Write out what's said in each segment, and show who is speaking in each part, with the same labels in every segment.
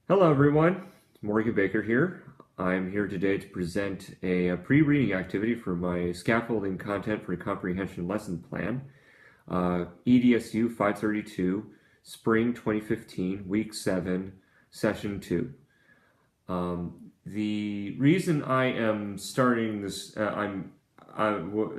Speaker 1: Hello, everyone. Morgan Baker here. I'm here today to present a pre-reading activity for my scaffolding content for comprehension lesson plan, EDSU 532, Spring 2015, Week 7, Session 2. The reason I am starting this, the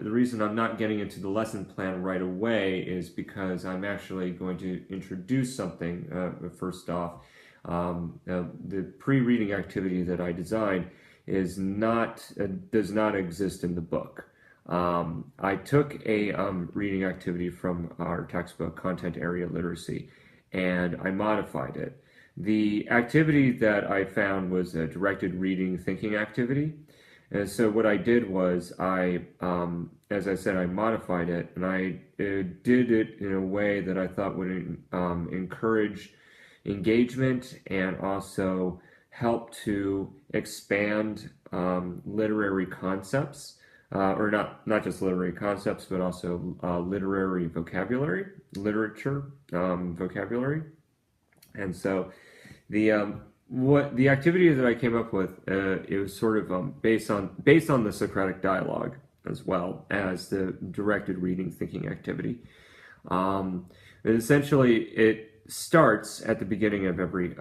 Speaker 1: reason I'm not getting into the lesson plan right away is because I'm actually going to introduce something first off. The pre-reading activity that I designed is not does not exist in the book. I took a reading activity from our textbook, Content Area Literacy, and I modified it. The activity that I found was a directed reading thinking activity. And so what I did was as I said, I modified it, and I did it in a way that I thought would encourage engagement and also help to expand literary concepts, or not just literary concepts, but also literary vocabulary, literature vocabulary. And so what the activity that I came up with, it was sort of based on the Socratic dialogue as well as the directed reading thinking activity. Essentially, it starts at the beginning of every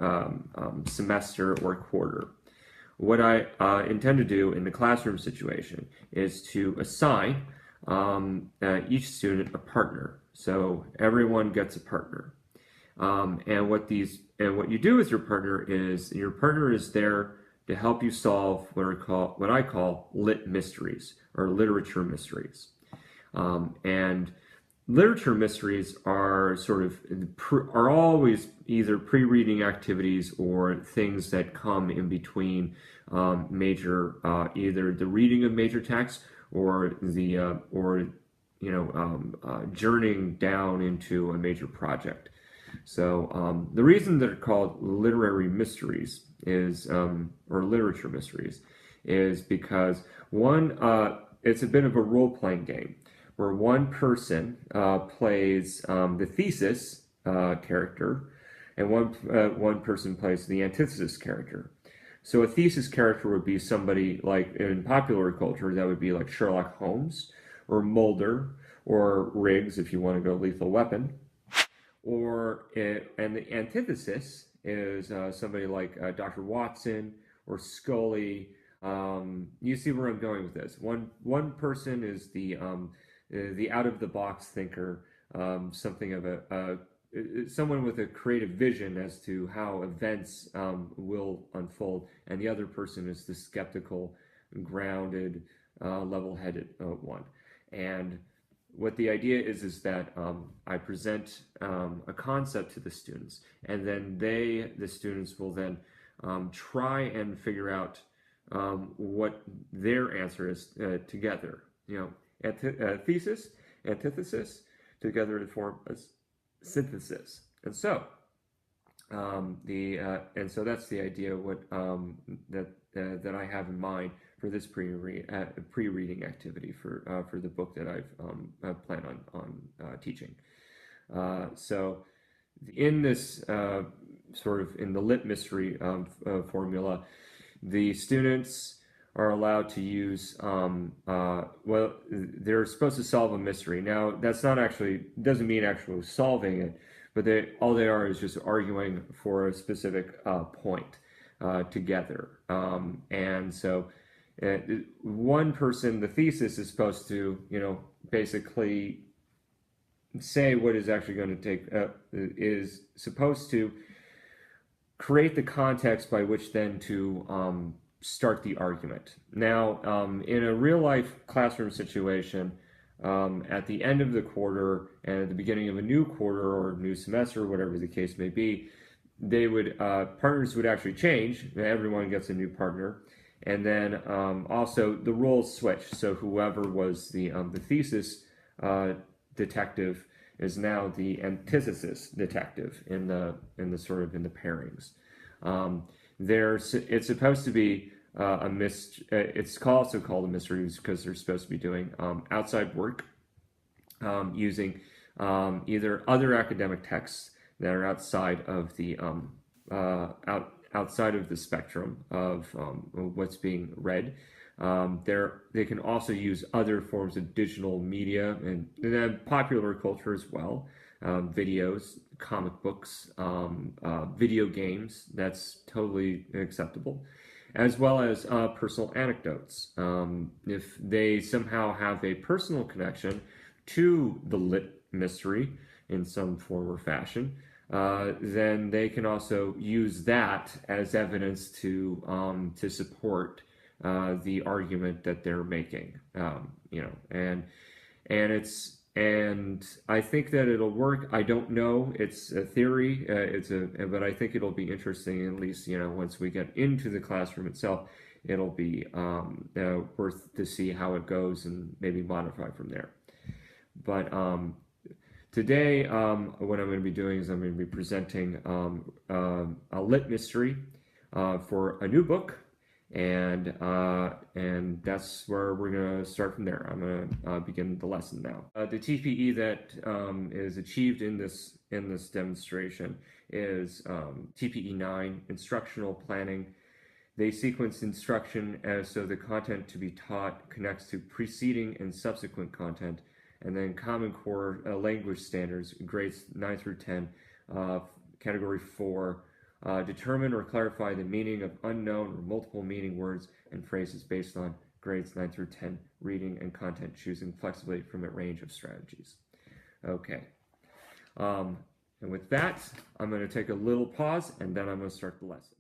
Speaker 1: semester or quarter. What I intend to do in the classroom situation is to assign each student a partner. So everyone gets a partner. And what you do with your partner is there to help you solve what I call lit mysteries or literature mysteries. And literature mysteries are are always either pre-reading activities or things that come in between major either the reading of major texts or journeying down into a major project. So the reason they're called literary mysteries or literature mysteries is because it's a bit of a role-playing game where one person plays the thesis character, and one person plays the antithesis character. So a thesis character would be somebody like in popular culture that would be like Sherlock Holmes or Mulder or Riggs if you want to go Lethal Weapon. And the antithesis is somebody like Dr. Watson or Scully. You see where I'm going with this. One person is the out of the box thinker, something of someone with a creative vision as to how events will unfold, and the other person is the skeptical, grounded, level-headed one. And what the idea is that I present a concept to the students, and then the students will then try and figure out what their answer is together. Thesis, antithesis, together to form a synthesis. And so that's the idea that I have in mind for this pre-reading activity for the book that I've planned on teaching. So in this in the lit mystery formula, the students are allowed to use they're supposed to solve a mystery. Now that's not actually doesn't mean actually solving it, but all they are is just arguing for a specific point together. And so one person, the thesis is supposed to basically say what is actually going to take is supposed to create the context by which then to start the argument. Now, in a real life classroom situation, at the end of the quarter and at the beginning of a new quarter or new semester, whatever the case may be, partners would actually change. Everyone gets a new partner, and then also the roles switch. So whoever was the thesis detective is now the antithesis detective in the pairings. It's supposed to be it's also called a mystery because they're supposed to be doing outside work using either other academic texts that are outside of the outside of the spectrum of what's being read. They can also use other forms of digital media and popular culture as well. Videos, comic books, video games, that's totally acceptable, as well as personal anecdotes. If they somehow have a personal connection to the lit mystery in some form or fashion, then they can also use that as evidence to support the argument that they're making. And I think that it'll work. I don't know. It's a theory. But I think it'll be interesting. At least once we get into the classroom itself, it'll be worth to see how it goes and maybe modify from there. But today, what I'm going to be doing is I'm going to be presenting a lit mystery for a new book. And that's where we're going to start from there. I'm going to begin the lesson now. The TPE that is achieved in this demonstration is TPE 9, instructional planning. They sequence instruction as so the content to be taught connects to preceding and subsequent content, and then Common Core language standards, grades 9 through 10, category 4. Determine or clarify the meaning of unknown or multiple meaning words and phrases based on grades 9 through 10 reading and content, choosing flexibly from a range of strategies. Okay. And with that, I'm going to take a little pause and then I'm going to start the lesson.